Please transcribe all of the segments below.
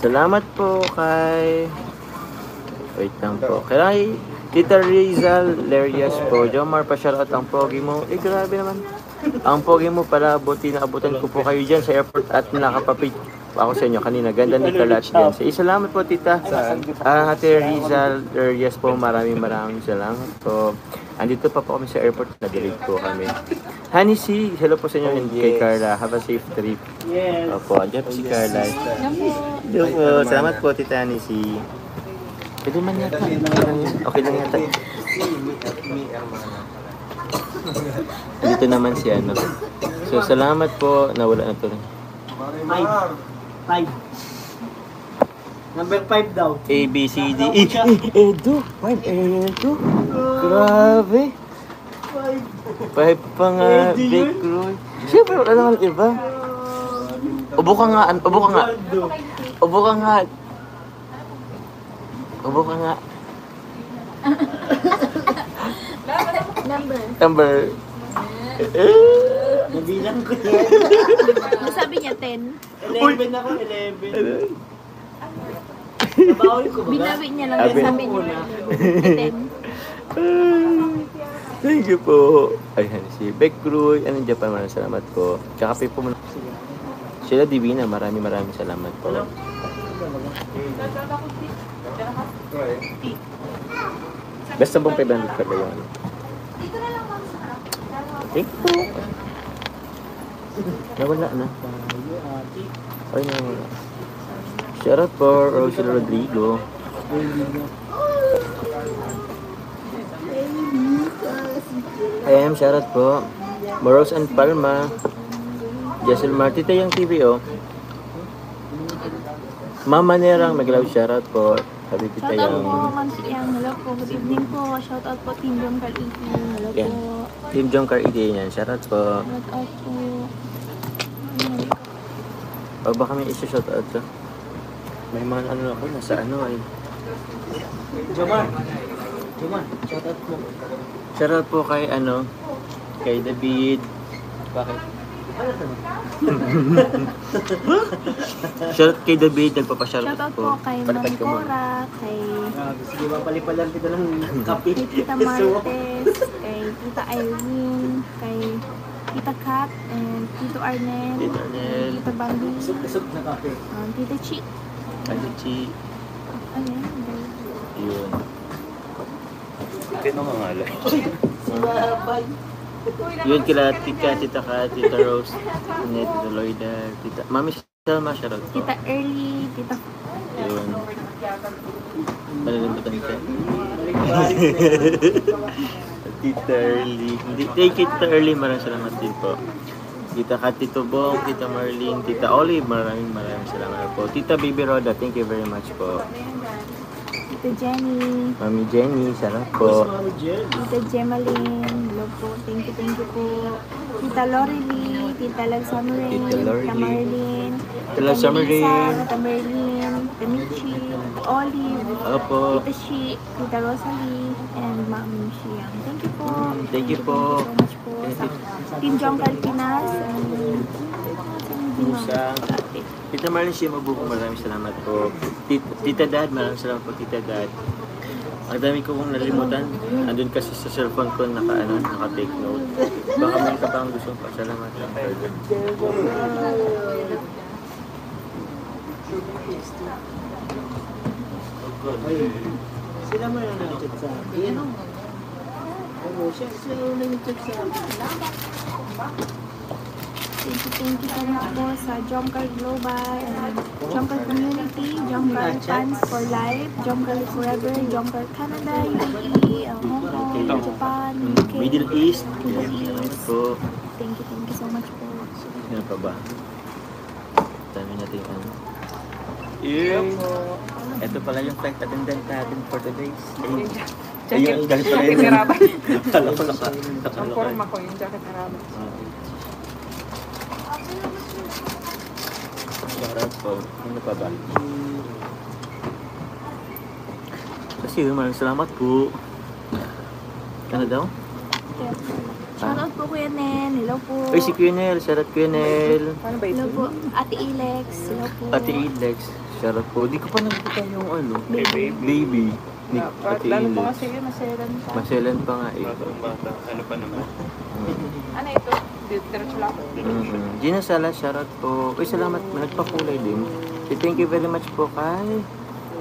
Salamat po kay... Wait lang po. Kay Tita Rizal Lerias po. Jomar, pa-shoutout ang pogi mo. Eh, grabe naman. Ang pogi mo pala, buti na abutan ko po kayo dyan sa airport at nakapapit ako sa inyo kanina. Ganda ni Kalatch dyan. Salamat po, Tita. Ate Rizal Lerias po, maraming salamat po. Andito pa po kami sa airport, na-delete po kami. Honey C, hello po sa inyo and kay Carla. Have a safe trip. Opo, andyan po si Carla. Hello po, salamat po, Tita Honey C. Pwede man yata. Okay lang yata. Dito naman si ano. So, salamat po. Nawala na to. 5. Number 5 daw. A, B, C, D, E. Edo. 5, Edo. Grabe. 5 pa nga. Big Roy. Siyempre, wala naman iba. Ubo ka nga. Ubo ka nga. Ubo ka nga. Ubo ka nga. Number. Nabilang ko yan. Sabi niya 10. 11 ako, 11. Nabawi ko ba? Binawi niya lang din, sabi niya 10. Thank you po. Ayan, si Beck Roy. Anong Japan, maraming salamat po. Kakape po muna. Sila Divina, maraming salamat po. Basta bong 500 ka ba yun? Thank you po. Nawala na. Ay, nawala. Shoutout po, Rosel Rodrigo. Shoutout po. Moros and Palma. Jessel Martita yung TV, oh. Mama Nerang, mag-love shoutout po. Sabi kita Shoutout yung... po, Ma'am Siyang. Hello po, good evening po. Shoutout po, Team Jomcar 18. Hello Yan. po. Team Jomcar 18 yan. Shoutout po. Shoutout po. O baka may isa-shoutout ka? May mga ano ako, nasa ano ay... Jomar, shoutout mo. Shoutout po kay ano, kay David. Bakit? Shoutout kay David, nagpapashoutout Shoutout po. po kay Palipad Ma'am ka muna. Cora, kay Sige ba, palipalan kita ng kape. Tita Martes, kay Tita Irene, kay Tita Kat, and Tito Arnel, Tito Arnel. Tita Bambi, Isok na kape. Tita Chi. Alichi. Ayan, Yun. Ito mga ngala. Si Babay. Yun kila Tita Kat, Tita Rose, Tita Loida, Tita... Mami Selma, shoutout po. Tita Early, Tita... Yun. Malalambutan ka. Tita Early. Thank you, Tita Early. Maraming salamat din po. Tita Kat, Tito Bong, Tita Marlene, Tita Olive. Maraming salamat po. Tita Baby Roda, thank you very much po. Tita Jenny, Mami Jenny, salamat po. Tita Gemaline, hello po, thank you po. Tita Lorely, Tita Lag Summerin, Tita Lorely. Tita Marlene, Tita Lag Summerin. Tita Merlin, Tita Michi, Olive, Opo. Tita Shi, Tita Rosalie, and Ma'am Siyang. Thank you po. Thank you po. Thank you so much po sa Team Jomcar Pinas. Musa. Tita Marlene siya mabuko, maraming salamat po. Tita Dad, maraming salamat po, Tita Dad. Ang dami ko kong nalimutan. Andun kasi sa cellphone ko naka-take note. Baka may ka bang gustong pasalamatan. Sila mo yung nag-chat sa akin. Ano? Sila yung nag-chat sa akin. Thank you so much po sa Jomcar Global, Jomcar Community, Jomcar Fans for Life, Jomcar Forever, Jomcar Canada, UAE, Hong Kong, Japan, UK, Middle East. Middle Salamat East. po. Thank you so much po. Ano pa ba? Dami natin ano. Yun. Ito pala yung flight attendant natin for today. Ayun, dahil pala yun. Akala ko Ang forma ko yung jacket arabat. Shoutout po. Ano pa ba? Kasi maraming salamat po. Ano daw? Shoutout po Kuya Nen. Hello po. Uy, si Kuya Nel. Shoutout Kuya Nel. Paano ba Hello ito? po. Ate Ilex. Hello po. Ate Ilex. Shoutout po. Di ko pa nakita yung ano. Baby. Ni Ate Lalo po Ilex. kasi maselan pa. Maselan pa nga eh. Ano pa naman? Ano ito? Diretso lang. Gina Sala, shoutout po. Uy, salamat. Nagpakulay din. Thank you very much po kay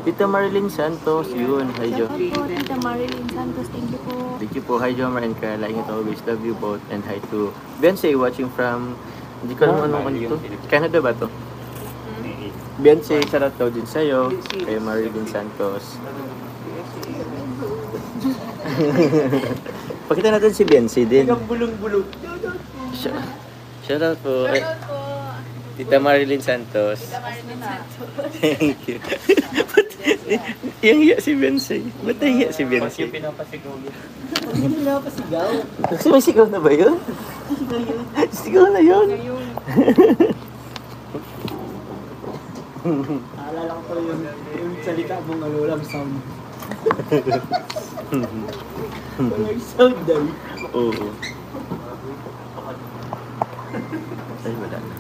Tita Marilyn Santos. Yun. Hi, Jo. Shoutout po Tita Marilyn Santos. Thank you po. Thank you po. Hi, Jomar and Carla. Ingat always. Love you both. And hi to Beyonce watching from... Hindi ko alam anong kanito. Canada ba to? Beyonce, shoutout daw din sa'yo. Kay Marilyn Santos. Pakita natin si Beyonce din. Bulong-bulong. Shoutout po. Ay, Tita Marilyn Santos. Thank you. Yang hiya si Beyonce. Ba't nahiya si Beyonce? Yung pinapasigaw niya. Hindi mo napasigaw. Kasi may sigaw na ba yun? Sigaw na yun. Ngayon. Naalala ko pa yung salita mong walang sound. Walang sound daw. Oo. Ay, wala na.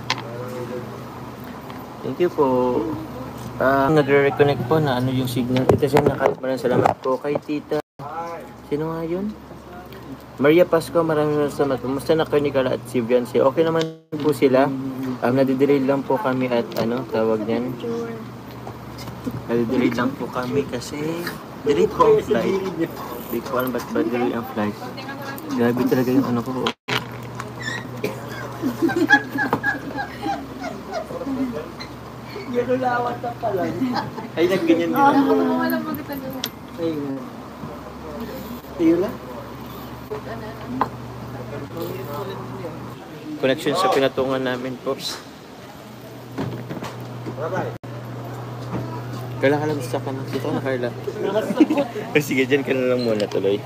Thank you po. Nagre-reconnect po na ano yung signal. Tita Sen, maraming salamat po kay Tita. Sino nga yun? Maria Pasco, maraming salamat. Kumusta na kayo ni Carla at si Beyonce? Okay naman po sila. Nadidelay lang po kami at ano, tawag niyan. Nadidelay lang po kami kasi delay po ang flight. Hindi ko alam ba't ba delay ang flight. Grabe talaga yung ano ko. Gano'n lawat na pala. Ay, nagganyan din ako. Ayun. Ayun lang. Connection sa pinatungan namin, Pops. Carla, kalabasta ka na. Dito na, Carla. Sige, dyan ka na lang muna tuloy.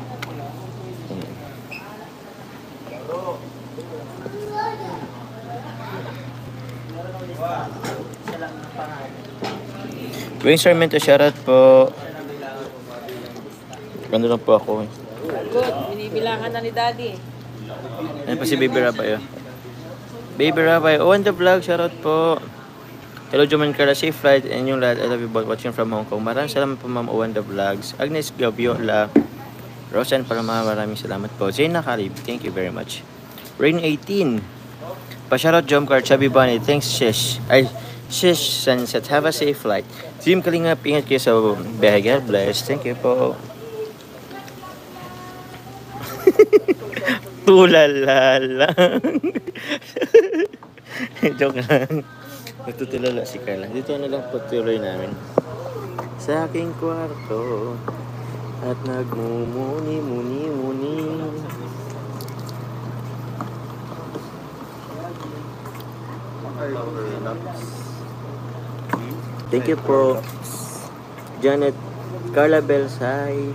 Wing Sarmiento, shoutout po. Ano lang po ako eh. Good. Binibilangan na ni Daddy. Ayan pa si Baby Rabay. Oh. Baby Rabay, on the vlog, shoutout po. Hello, Joman Carla, safe flight and yung lahat. I love you both watching from Hong Kong. Maraming salamat po, Ma'am Owen the Vlogs. Agnes Gaviola, Rosan Palama, maraming salamat po. Zaina Khalib, thank you very much. Rain 18, pa-shoutout Jomcar, Chubby Bunny, thanks Shish. Ay, Shish Sunset, have a safe flight. Team Kalingap, ingat kayo sa biyahe. God bless, thank you po. Tulala lang. Joke lang. Nagtutulala si Carla. Dito na lang po tuloy namin. Sa aking kwarto at nagmumuni-muni-muni. Thank you po. Janet Carla Belsay.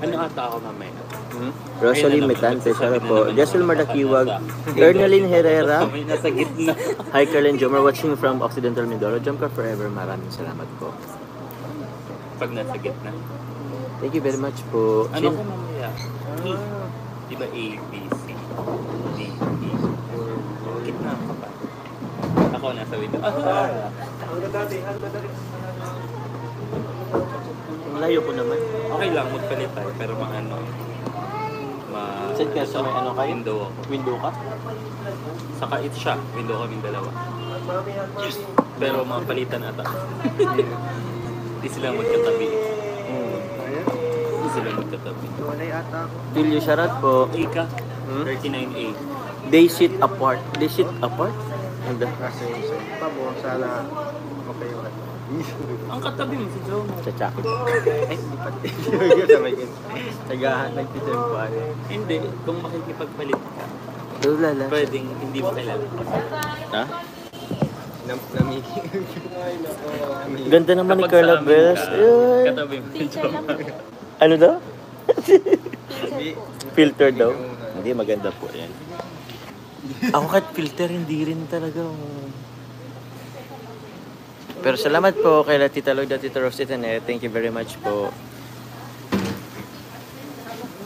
Ano ata ako mamaya? Rosalie Metante, shoutout po. Jessel Mardakiwag, Ernaline Herrera. Kami nasa gitna. Hi, Carlin Jomar, watching from Occidental Mindoro. Jomcar forever, maraming salamat po. Pag nasa gitna. Thank you very much po. Ano ko mamaya? Diba A, B, C, D, E. Gitna ka pa. Ako nasa window. Ang layo ko naman. Okay lang, magpalit tayo. Pero mga ano, Saan ka sa may ano kayo? window ako. Window ka? Saka it siya. Window kaming dalawa. Pero mga palitan ata. Hindi sila magkatabi. Hindi sila magkatabi. Tilio Sharat po. Ika, 39A. They sit apart. They sit apart? Ano? Ang katabi mo si Joe. Sa Chucky. Ay, hindi pati. Nagtitim po ano. Hindi, kung makikipagpalit ka, Tulala. pwedeng hindi mo kailangan. Ha? Ganda naman ni Carla Bells. Ay. Katabi mo si Teacher Joe. lang po. Ano daw? Teacher po. Filter daw? Hindi, maganda po yan. Ako kahit filter, hindi rin talaga. Pero salamat po kay Tita Lloyd at Tita Rosita. Thank you very much po.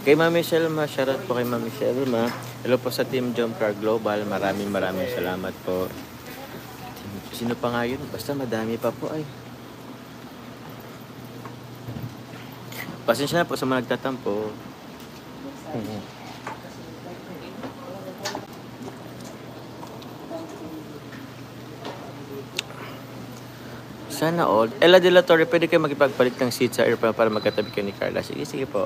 Kay Mami Selma, shoutout po kay Mami Selma. Hello po sa Team Jump Car Global. Maraming salamat po. Sino pa nga yun? Basta madami pa po ay. Pasensya na po sa mga nagtatampo. Sana all. Ella De La Torre, pwede kayo makipagpalit ng seat sa airplane para magkatabi kayo ni Carla. Sige po.